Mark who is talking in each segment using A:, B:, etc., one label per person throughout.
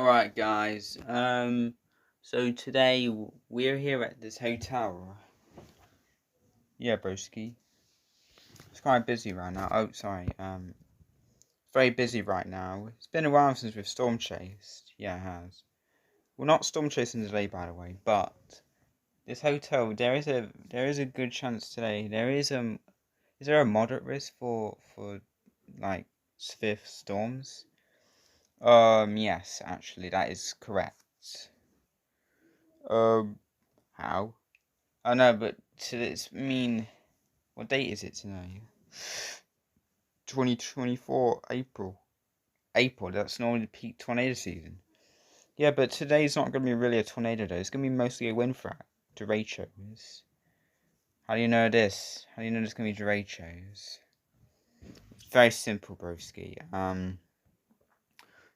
A: Alright guys, so today we're here at this hotel. Yeah, broski. It's quite busy right now. Oh, sorry, very busy right now. It's been a while since we've storm chased. Yeah, it has. We're not storm chasing today, by the way, but this hotel, there is a good chance today. Is there a moderate risk for like severe storms? Yes, actually, that is correct. How? Oh no, but what date is it today? 2024 April. April, that's normally the peak tornado season. Yeah, but today's not going to be really a tornado day. It's going to be mostly a wind threat. Derechos. How do you know this? How do you know there's going to be derechos? It's very simple, broski.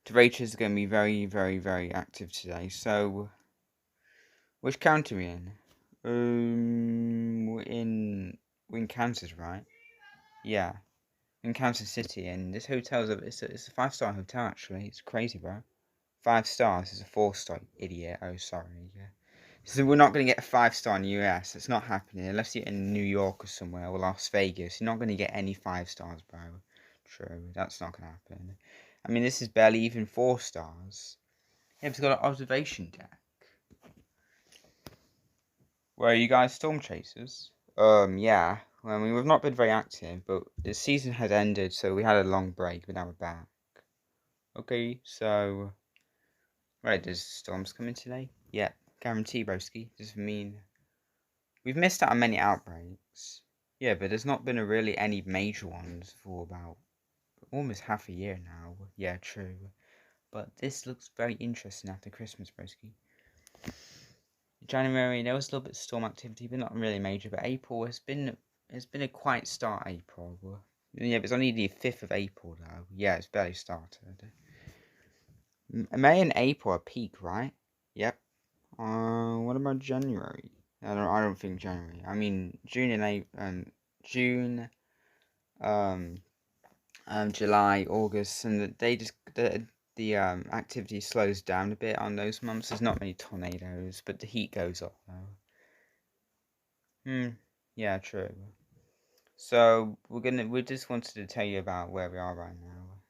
A: Derechos are going to be very, very, very active today. So, which county are we in? We're in Kansas, right? Yeah. In Kansas City, and this hotel's it's a 5-star hotel actually. It's crazy, bro. 5 stars is a 4-star, idiot. Oh, sorry. Yeah. So we're not gonna get a 5-star in the US. It's not happening unless you're in New York or somewhere or Las Vegas. You're not gonna get any 5 stars, bro. True, that's not gonna happen. I mean, this is barely even 4 stars. Yeah, it's got an observation deck. Where are you guys storm chasers? Yeah. Well, I mean, we've not been very active, but the season had ended, so we had a long break, but now we're back. Okay, so... Right, there's storms coming today? Yeah, guarantee, broski. Does mean... We've missed out on many outbreaks. Yeah, but there's not been really any major ones for about almost half a year now. Yeah, true. But this looks very interesting after Christmas, broski. January, there was a little bit of storm activity, but not really major. But April has been a quiet start. April, yeah, it's only the 5th of April though. Yeah, it's barely started. May and April are peak, right? Yep. What about January? I don't think January. I mean June and June, July, August, and the activity slows down a bit on those months. There's not many tornadoes, but the heat goes up though. Yeah, true. So we just wanted to tell you about where we are right now.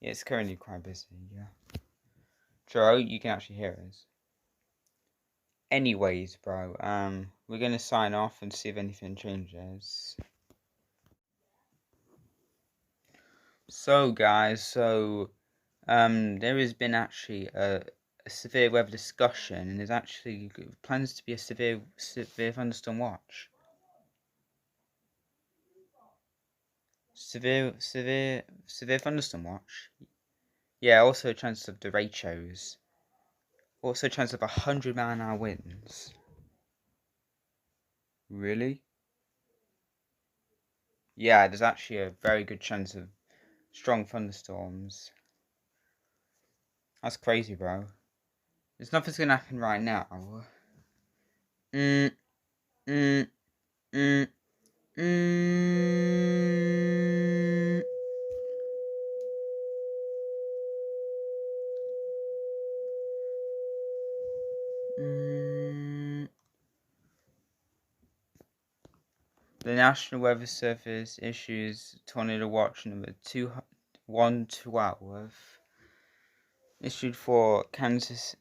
A: It's currently quite busy. Yeah. Joe, you can actually hear us. Anyways, bro, we're gonna sign off and see if anything changes. So, guys, there has been actually a severe weather discussion, and there's actually plans to be a severe thunderstorm watch. Severe thunderstorm watch. Yeah, also a chance of derechos. Also a chance of 100-mile-an-hour winds. Really? Yeah, there's actually a very good chance of strong thunderstorms. That's crazy, bro. There's nothing's gonna happen right now. Mm, mm, mm, mm. The National Weather Service issues tornado watch number 112, issued for Kansas,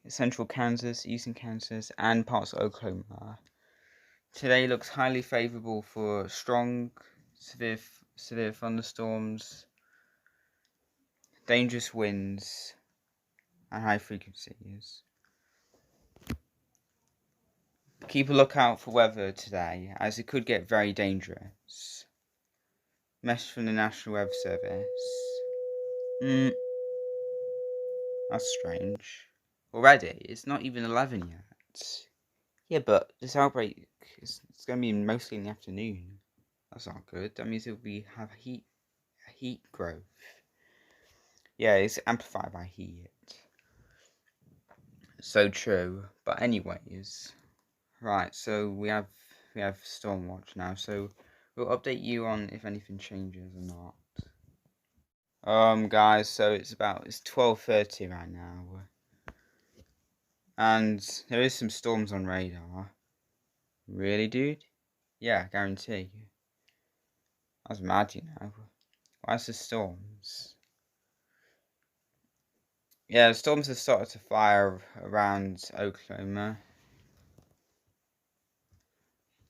A: central Kansas, eastern Kansas, and parts of Oklahoma. Today looks highly favorable for strong, severe thunderstorms, dangerous winds, and high frequencies. Keep a lookout for weather today, as it could get very dangerous. Message from the National Weather Service. That's strange. Already? It's not even 11 yet. Yeah, but this outbreak it's going to be mostly in the afternoon. That's not good. That means have heat growth. Yeah, it's amplified by heat. So true. But anyways, right. So we have Stormwatch now. So we'll update you on if anything changes or not. Guys, so it's 12:30 right now, and there is some storms on radar. Really, dude? Yeah, guarantee. That's mad, you know. Why's the storms? Yeah, the storms have started to fire around Oklahoma.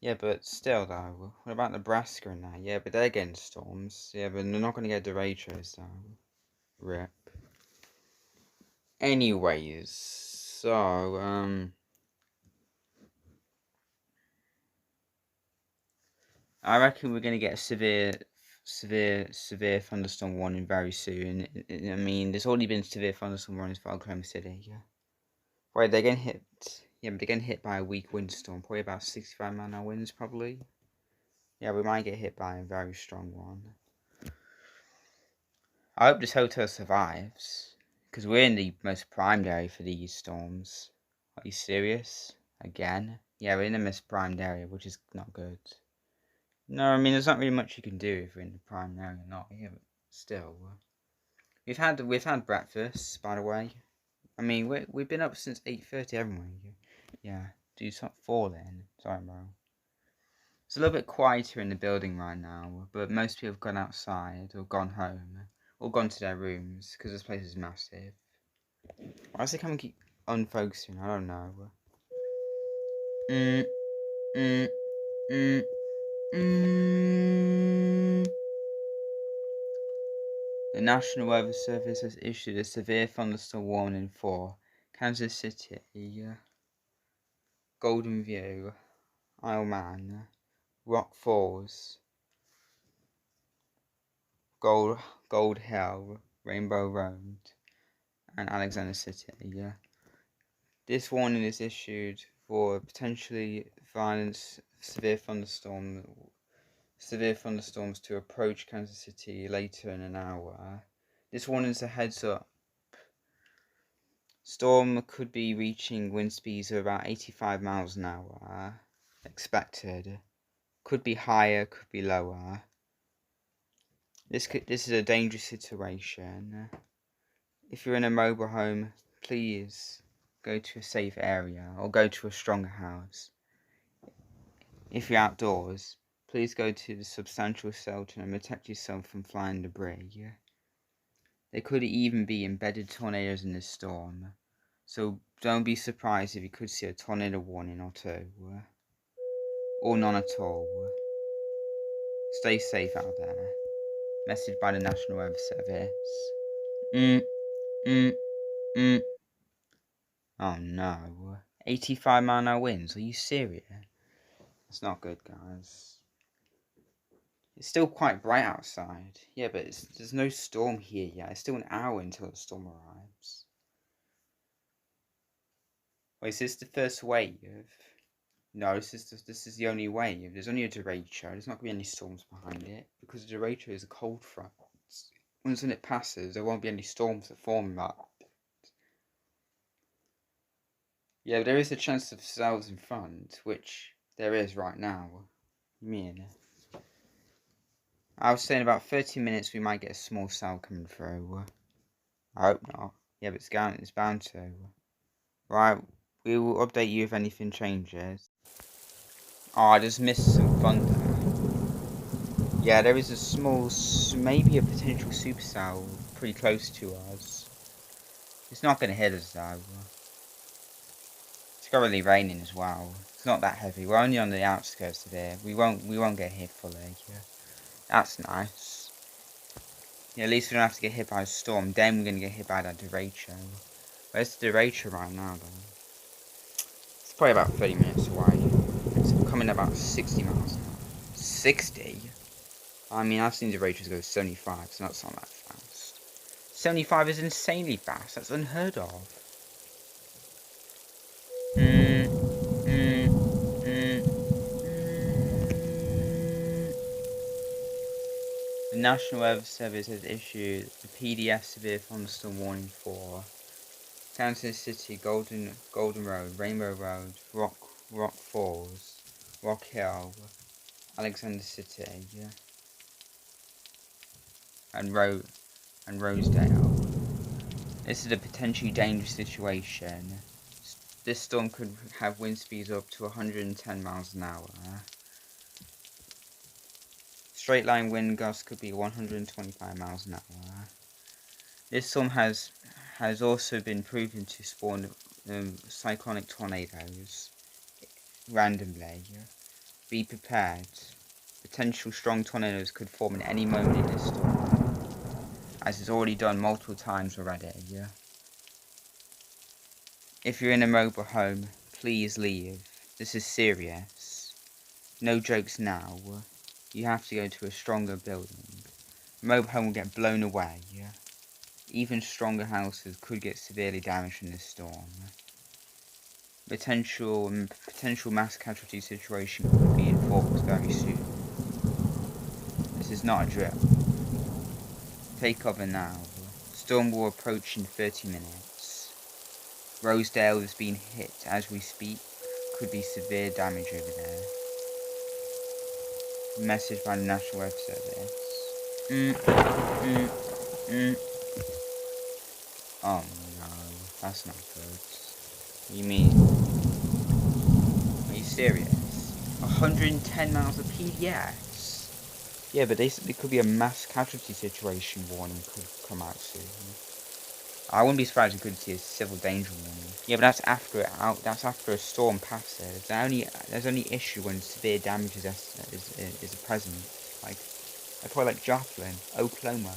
A: Yeah, but still though, what about Nebraska and that? Yeah, but they're getting storms. Yeah, but they're not going to get derechos though. Rip. Anyways, so, I reckon we're going to get a severe thunderstorm warning very soon. I mean, there's already been severe thunderstorm warnings for Oklahoma City. Yeah. Right, they're getting hit. Yeah, but they're getting hit by a weak windstorm. Probably about 65 mile an hour winds, probably. Yeah, we might get hit by a very strong one. I hope this hotel survives. Because we're in the most primed area for these storms. Are you serious? Again? Yeah, we're in the most primed area, which is not good. No, I mean, there's not really much you can do if we're in the prime area or not. Yeah, but still. We've had breakfast, by the way. I mean, we've been up since 8:30, haven't we? Yeah. Do something for then. Sorry, bro. It's a little bit quieter in the building right now, but most people have gone outside or gone home or gone to their rooms because this place is massive. Why does it come and keep unfocusing? I don't know. Mm, mm, mm, mm. The National Weather Service has issued a severe thunderstorm warning for Kansas City, Golden View, Isle Man, Rock Falls, Gold Hill, Rainbow Road, and Alexander City. This warning is issued for potentially violent severe thunderstorms to approach Kansas City later in an hour. This warning is a heads up. Storm could be reaching wind speeds of about 85 miles an hour. Expected. Could be higher, could be lower. This is a dangerous situation. If you're in a mobile home, please go to a safe area or go to a stronger house. If you're outdoors, please go to the substantial shelter and protect yourself from flying debris. There could even be embedded tornadoes in this storm, so don't be surprised if you could see a tornado warning or two, or none at all. Stay safe out there. Message by the National Weather Service. Oh no. 85-mile-an-hour winds, are you serious? That's not good, guys. It's still quite bright outside. Yeah, but there's no storm here yet. It's still an hour until the storm arrives. Wait, is this the first wave? No, this is the only wave. There's only a derecho. There's not going to be any storms behind it because the derecho is a cold front. Once when it passes, there won't be any storms that form that. Yeah, but there is a chance of cells in front, which there is right now. You mean? I was saying about 30 minutes we might get a small cell coming through. I hope not. Yeah, but it's bound to. Right, we will update you if anything changes. Oh, I just missed some thunder. Yeah, there is a small, maybe a potential supercell pretty close to us. It's not going to hit us though. It's currently raining as well. It's not that heavy. We're only on the outskirts of here. We won't get hit fully. Yeah. That's nice. Yeah, at least we don't have to get hit by a storm. Then we're going to get hit by that derecho. Where's the derecho right now though? It's probably about 30 minutes away. It's coming about 60 miles an hour. 60? I mean, I've seen derechos go 75, so that's not that fast. 75 is insanely fast. That's unheard of. The National Weather Service has issued a PDF severe thunderstorm warning for Kansas City, Golden Road, Rainbow Road, Rock Falls, Rock Hill, Alexander City, and and Rosedale. This is a potentially dangerous situation. This storm could have wind speeds up to 110 miles an hour. Straight line wind gusts could be 125 miles an hour. This storm has also been proven to spawn cyclonic tornadoes randomly. Be prepared. Potential strong tornadoes could form at any moment in this storm, as it's already done multiple times already. If you're in a mobile home, please leave. This is serious. No jokes now. You have to go to a stronger building. A mobile home will get blown away. Even stronger houses could get severely damaged in this storm. Potential mass casualty situation could be enforced very soon. This is not a drill. Take cover now. Storm will approach in 30 minutes. Rosedale is being hit as we speak. Could be severe damage over there. Message by the National Weather Service. Oh no, that's not good. What do you mean? Are you serious? 110 miles of PDX? Yeah, but there could be a mass casualty situation warning could come out soon. I wouldn't be surprised if we could see a civil danger warning. Yeah, but that's after a storm passes. There's only issue when severe damage is present. Like Joplin, Oklahoma,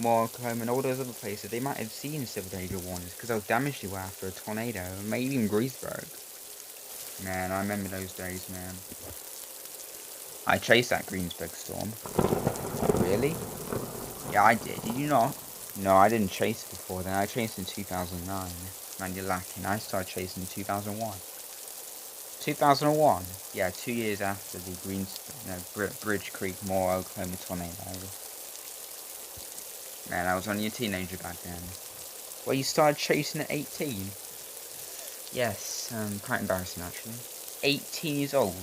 A: Oklahoma, and all those other places. They might have seen civil danger warnings because how damaged they were after a tornado. Maybe even Greensburg. Man, I remember those days, man. I chased that Greensburg storm. Really? Yeah, I did. Did you not? No, I didn't chase it before then. I chased in 2009. Man, you're lacking. I started chasing in 2001. 2001? Yeah, 2 years after the Bridge Creek, Moore, Oklahoma tornado. Man, I was only a teenager back then. Well, you started chasing at 18? Yes, quite embarrassing actually. 18 years old.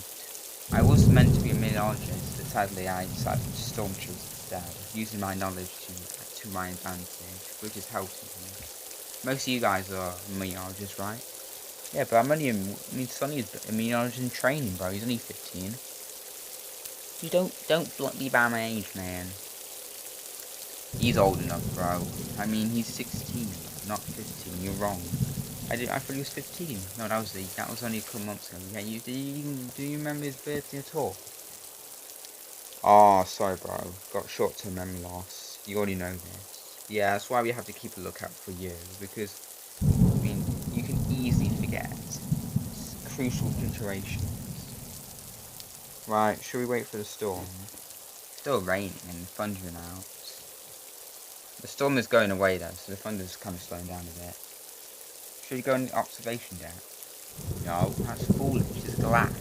A: I was meant to be a meteorologist, but sadly I decided to storm chase instead, using my knowledge to my advantage, which is helpful to me. Most of you guys are meteorologists, right? Yeah, but Sonny is a meteorologist in training, bro. He's only 15. You don't block me by my age, man. He's old enough, bro. I mean, he's 16, not 15. You're wrong. I thought he was 15. No, that was only a couple months ago. Yeah, do you remember his birthday at all? Oh, sorry, bro. Got short-term memory loss. You already know this. Yeah, that's why we have to keep a lookout for you, because, I mean, you can easily forget crucial situations. Right, should we wait for the storm? Still raining and thundering out. The storm is going away though, so the thunder's kind of slowing down a bit. Should we go on the observation deck? No, that's foolish. It's glass.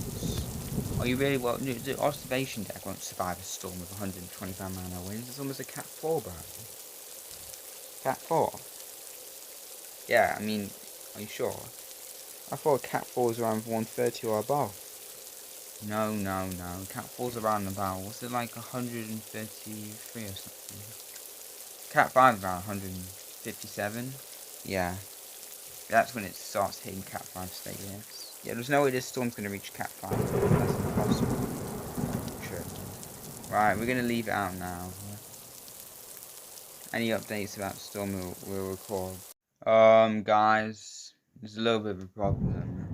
A: Are you really well? The observation deck won't survive a storm with 125-mile-an-hour winds. It's almost a Cat 4, bro. Cat 4? Yeah, I mean, are you sure? I thought Cat 4 was around 130 or above. No. Cat 4's around about, what's it like, 133 or something? Cat 5 is around 157. Yeah. That's when it starts hitting Cat 5 status. Yeah, there's no way this storm's going to reach Cat 5. That's impossible. True. Right, we're going to leave it out now. Any updates about the storm we'll record. Guys, there's a little bit of a problem.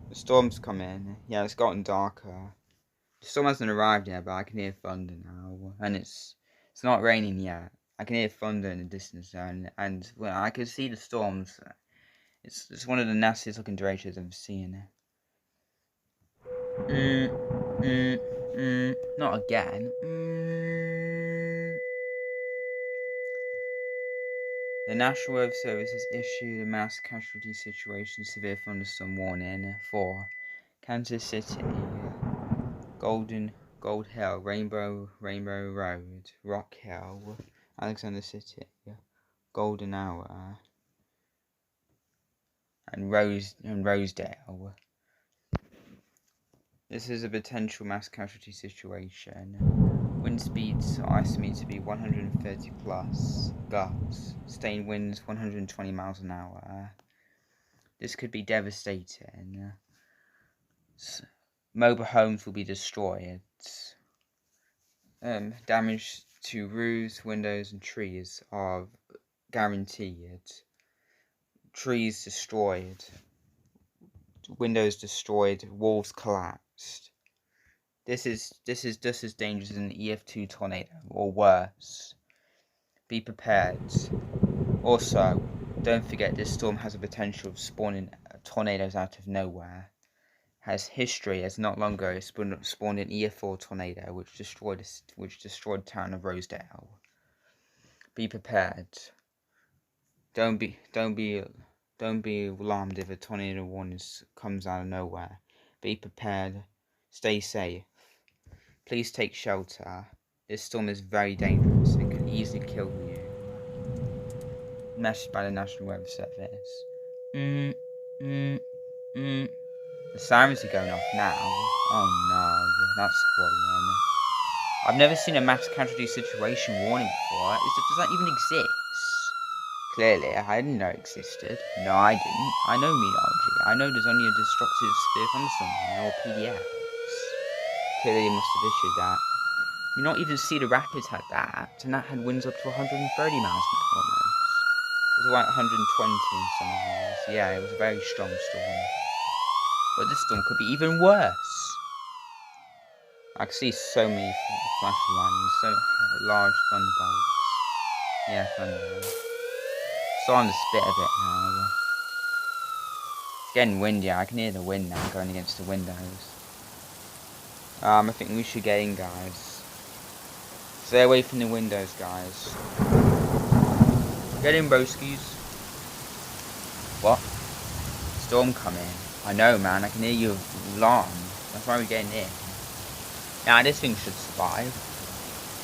A: The storm's come in. Yeah, it's gotten darker. The storm hasn't arrived yet, but I can hear thunder now. And it's not raining yet. I can hear thunder in the distance now, and well, I can see the storms. It's one of the nastiest looking derechos I've ever seen. Not again. The National Weather Service has issued a mass casualty situation severe thunderstorm warning for Kansas City, Gold Hill, Rainbow Road, Rock Hill, Alexander City, Golden Hour, and Rosedale. This is a potential mass casualty situation. Wind speeds are estimated to be 130 plus gusts. Sustained winds 120 miles an hour. This could be devastating. Mobile homes will be destroyed. Damage to roofs, windows, and trees are guaranteed. Trees destroyed. Windows destroyed. Walls collapsed. This is just as dangerous as an EF2 tornado, or worse. Be prepared. Also, don't forget this storm has a potential of spawning tornadoes out of nowhere. Has history as not long ago spawned an EF4 tornado which destroyed the town of Rosedale. Be prepared. Don't be alarmed if a tornado warning comes out of nowhere. Be prepared. Stay safe. Please take shelter. This storm is very dangerous and can easily kill you. Message by the National Weather Service. The sirens are going off now. Oh no, that's worrying. I've never seen a mass casualty situation warning before. Does that even exist? Clearly, I didn't know it existed. No, I didn't. I know meteorology. I know there's only a destructive severe thunderstorm or PDFs. Clearly, they must have issued that. You not even Cedar Rapids had that, and that had winds up to 130 miles an hour almost. It was about 120 in some areas. Yeah, it was a very strong storm. But this storm could be even worse. I can see so many flash lightning, so large thunderbolts. Yeah, thunder. Starting to spit a bit now. It's getting windy. I can hear the wind now going against the windows. I think we should get in, guys. Stay away from the windows, guys. Get in, broskies. What? Storm coming. I know, man. I can hear your alarm. That's why we're getting in. Nah, this thing should survive.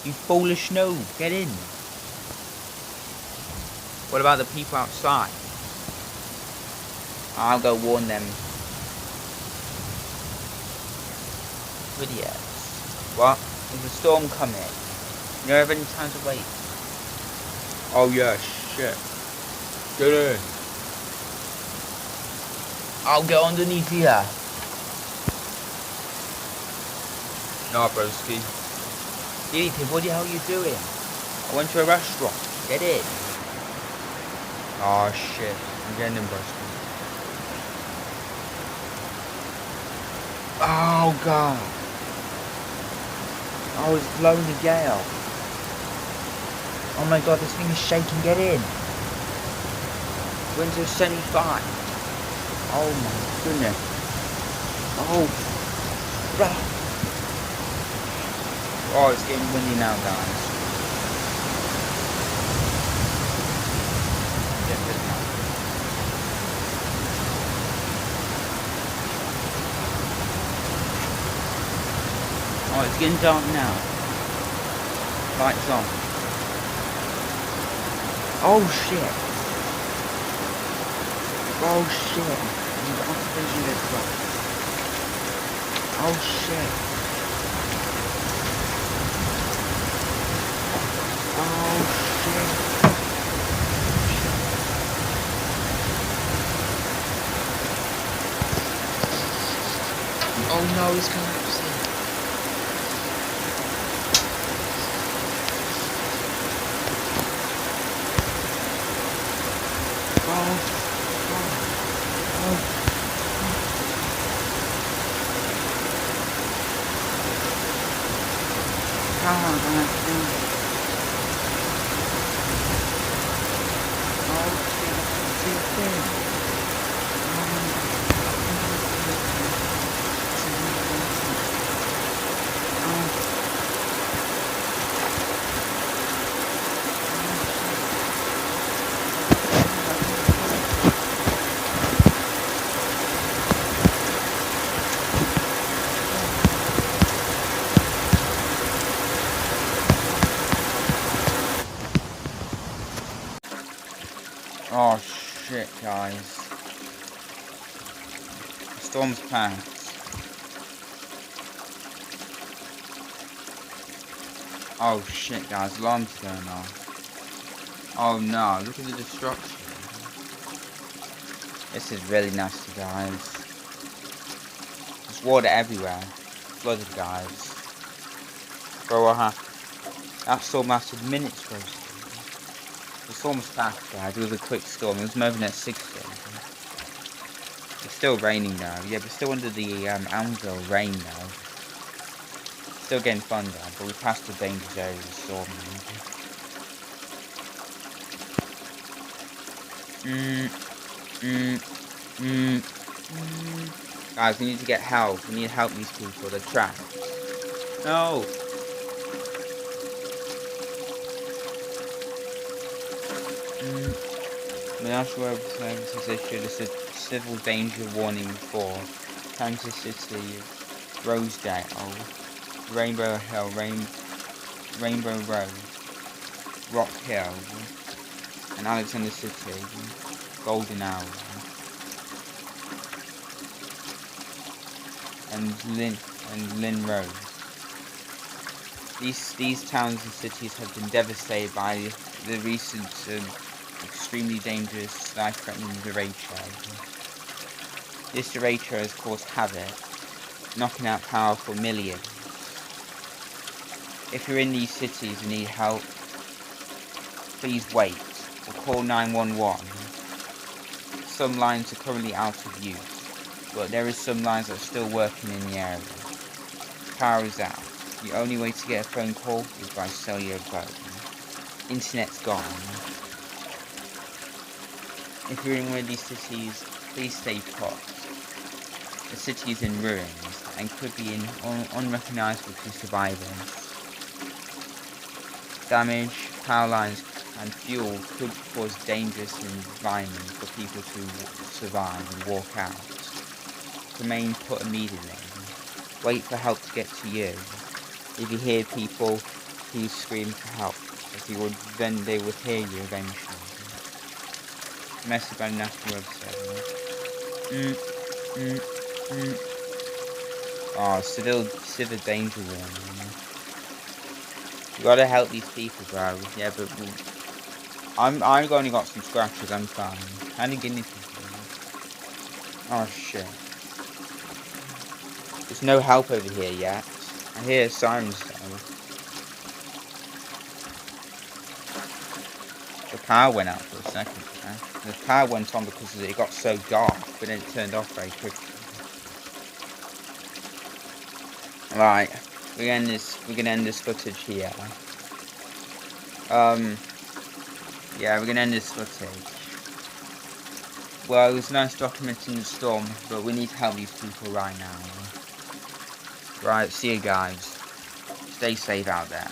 A: You foolish noob. Get in. What about the people outside? I'll go warn them. Idiots. What? There's a storm coming. You don't have any time to wait. Oh yeah, shit. Get in. I'll get underneath here. Nah, broski. Ethan, what the hell are you doing? I went to a restaurant. Get in. Oh shit. I'm getting in, broski. Oh god. Oh, it's blowing a gale. Oh my god, this thing is shaking. Get in. Winds of 75. Oh my goodness. Oh. Oh, it's getting windy now, guys. Oh, it's getting dark now. Lights on. Oh shit. Oh shit. I'm thinking this one. Oh shit. Oh shit. Oh no, he's collapsing. Oh shit, guys. The storm's passed. Oh shit, guys, alarm's going off. Oh no, look at the destruction. This is really nasty, guys. There's water everywhere. Flooded, guys. Bro, that storm lasted minutes, bro. The storm was fast, guys. It was a quick storm. It was moving at 60. It's still raining now. Yeah, we're still under the Anvil rain now. Still getting thunder, but we passed the dangerous area of the storm now. Guys, we need to get help. We need to help these people. They're trapped. No! The National Weather Service has issued a civil danger warning for Kansas City, Rosedale, Rainbow Hill, Rainbow Road, Rock Hill, and Alexander City, Golden Hour, and Lynn Road. These towns and cities have been devastated by the recent extremely dangerous, life-threatening derecho. This derecho has caused havoc, knocking out powerful millions. If you're in these cities and need help, please wait or call 911. Some lines are currently out of use, but there is some lines that are still working in the area. Power is out. The only way to get a phone call is by cellular phone. Internet's gone. If you're in one of these cities, please stay put. The city is in ruins and could be unrecognisable to survivors. Damage, power lines and fuel could cause dangerous environment for people to survive and walk out. Remain put immediately. Wait for help to get to you. If you hear people, please scream for help, as then they would hear you eventually. Message by National Weather Service. Oh, civil danger warning. You gotta help these people, bro. Yeah, but I've only got some scratches. I'm fine. How do you get anything? Oh shit. There's no help over here yet. I hear sirens though. The power went out for a second. The power went on because it got so dark, but then it turned off very quickly. Right, we're gonna end this footage here. Yeah, we're gonna end this footage. Well, it was nice documenting the storm, but we need to help these people right now. Right, see you guys. Stay safe out there.